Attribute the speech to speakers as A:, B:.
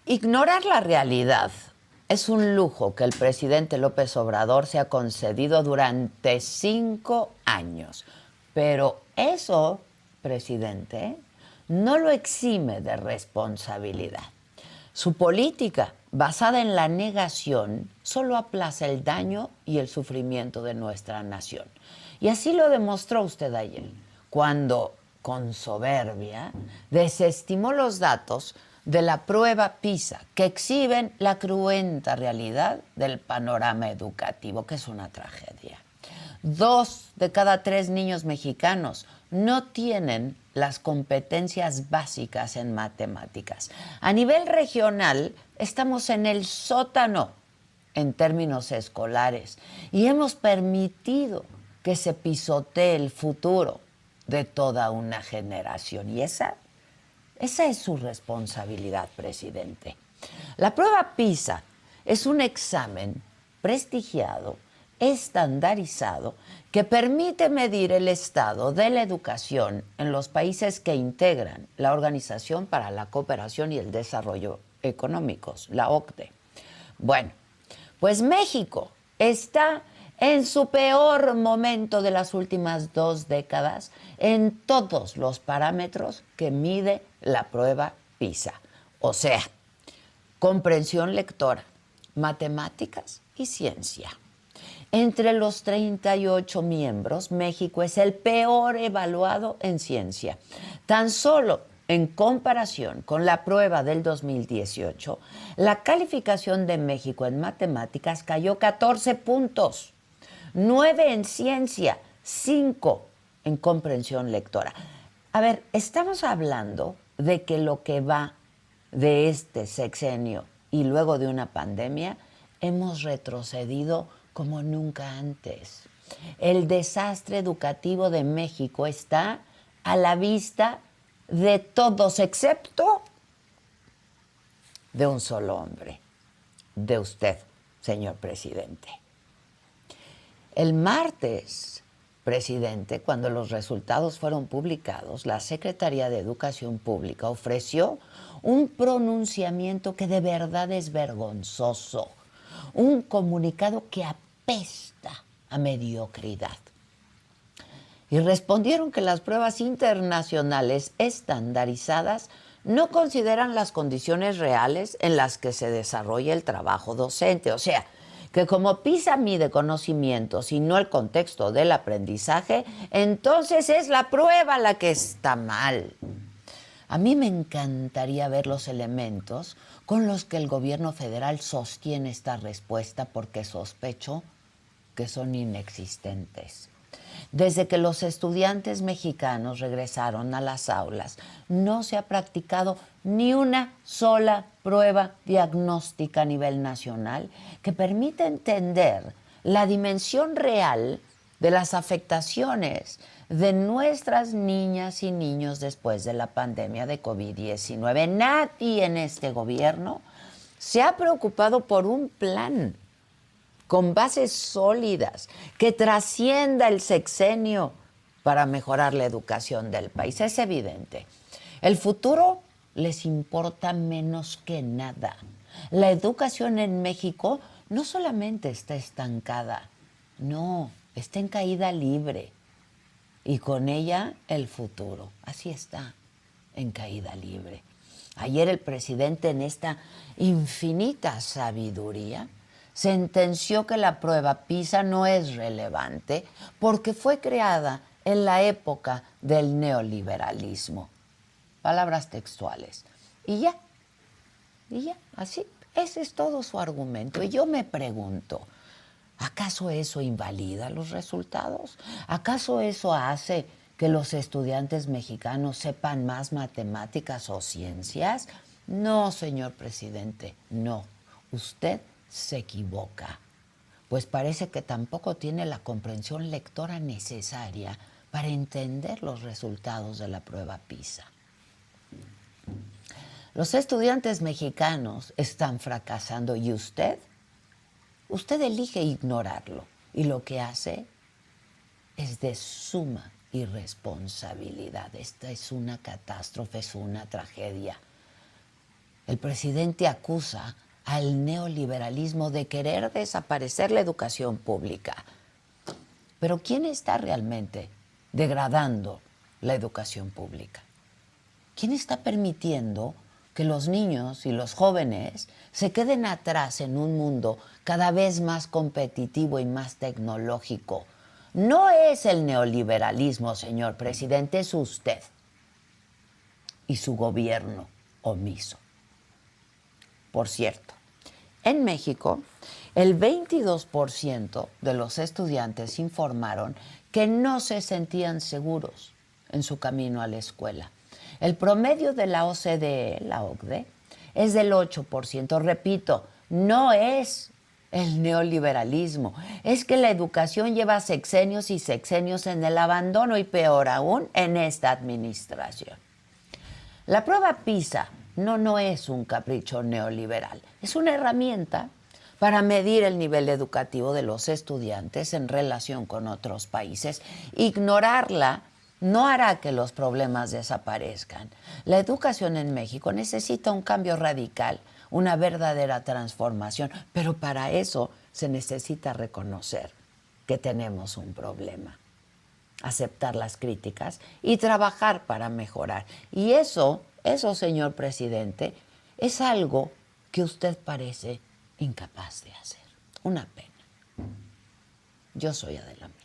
A: Ignorar la realidad es un lujo que el presidente López Obrador se ha concedido durante 5 años. Pero eso, presidente, no lo exime de responsabilidad. Su política, basada en la negación, solo aplaza el daño y el sufrimiento de nuestra nación. Y así lo demostró usted ayer, cuando, con soberbia, desestimó los datos de la prueba PISA, que exhiben la cruenta realidad del panorama educativo, que es una tragedia. 2 de cada 3 niños mexicanos no tienen las competencias básicas en matemáticas. A nivel regional, estamos en el sótano en términos escolares y hemos permitido que se pisotee el futuro de toda una generación. Y esa es su responsabilidad, presidente. La prueba PISA es un examen prestigiado, estandarizado, que permite medir el estado de la educación en los países que integran la Organización para la Cooperación y el Desarrollo Económicos, la OCDE. Bueno, pues México está en su peor momento de las últimas 2 décadas en todos los parámetros que mide la prueba PISA. O sea, comprensión lectora, matemáticas y ciencia. Entre los 38 miembros, México es el peor evaluado en ciencia. Tan solo en comparación con la prueba del 2018, la calificación de México en matemáticas cayó 14 puntos, 9 en ciencia, 5 en comprensión lectora. A ver, estamos hablando de que lo que va de este sexenio y luego de una pandemia, hemos retrocedido como nunca antes. El desastre educativo de México está a la vista de todos, excepto de un solo hombre, de usted, señor presidente. El martes, presidente, cuando los resultados fueron publicados, la Secretaría de Educación Pública ofreció un pronunciamiento que de verdad es vergonzoso, un comunicado que apesta a mediocridad. Y respondieron que las pruebas internacionales estandarizadas no consideran las condiciones reales en las que se desarrolla el trabajo docente. O sea, que como PISA mide conocimientos y no el contexto del aprendizaje, entonces es la prueba la que está mal. A mí me encantaría ver los elementos con los que el gobierno federal sostiene esta respuesta, porque sospecho que son inexistentes. Desde que los estudiantes mexicanos regresaron a las aulas, no se ha practicado ni una sola prueba diagnóstica a nivel nacional que permita entender la dimensión real de las afectaciones de nuestras niñas y niños después de la pandemia de COVID-19. Nadie en este gobierno se ha preocupado por un plan con bases sólidas que trascienda el sexenio para mejorar la educación del país. Es evidente. El futuro les importa menos que nada. La educación en México no solamente está estancada, no, está en caída libre. Y con ella el futuro. Así está, en caída libre. Ayer el presidente, en esta infinita sabiduría, sentenció que la prueba PISA no es relevante porque fue creada en la época del neoliberalismo. Palabras textuales. Y ya, así. Ese es todo su argumento. Y yo me pregunto, ¿acaso eso invalida los resultados? ¿Acaso eso hace que los estudiantes mexicanos sepan más matemáticas o ciencias? No, señor presidente, no. Usted se equivoca, pues parece que tampoco tiene la comprensión lectora necesaria para entender los resultados de la prueba PISA. Los estudiantes mexicanos están fracasando y usted elige ignorarlo, y lo que hace es de suma irresponsabilidad. Esta es una catástrofe, es una tragedia. El presidente acusa al neoliberalismo de querer desaparecer la educación pública. Pero ¿quién está realmente degradando la educación pública? ¿Quién está permitiendo que los niños y los jóvenes se queden atrás en un mundo cada vez más competitivo y más tecnológico? No es el neoliberalismo, señor presidente, es usted y su gobierno omiso. Por cierto, en México, el 22% de los estudiantes informaron que no se sentían seguros en su camino a la escuela. El promedio de la OCDE, la OCDE, es del 8%. Repito, no es el neoliberalismo, es que la educación lleva sexenios y sexenios en el abandono y peor aún en esta administración. La prueba PISA no es un capricho neoliberal, es una herramienta para medir el nivel educativo de los estudiantes en relación con otros países. Ignorarla no hará que los problemas desaparezcan. La educación en México necesita un cambio radical, una verdadera transformación, pero para eso se necesita reconocer que tenemos un problema, aceptar las críticas y trabajar para mejorar. Y eso, señor presidente, es algo que usted parece incapaz de hacer. Una pena. Yo soy Adela Micha.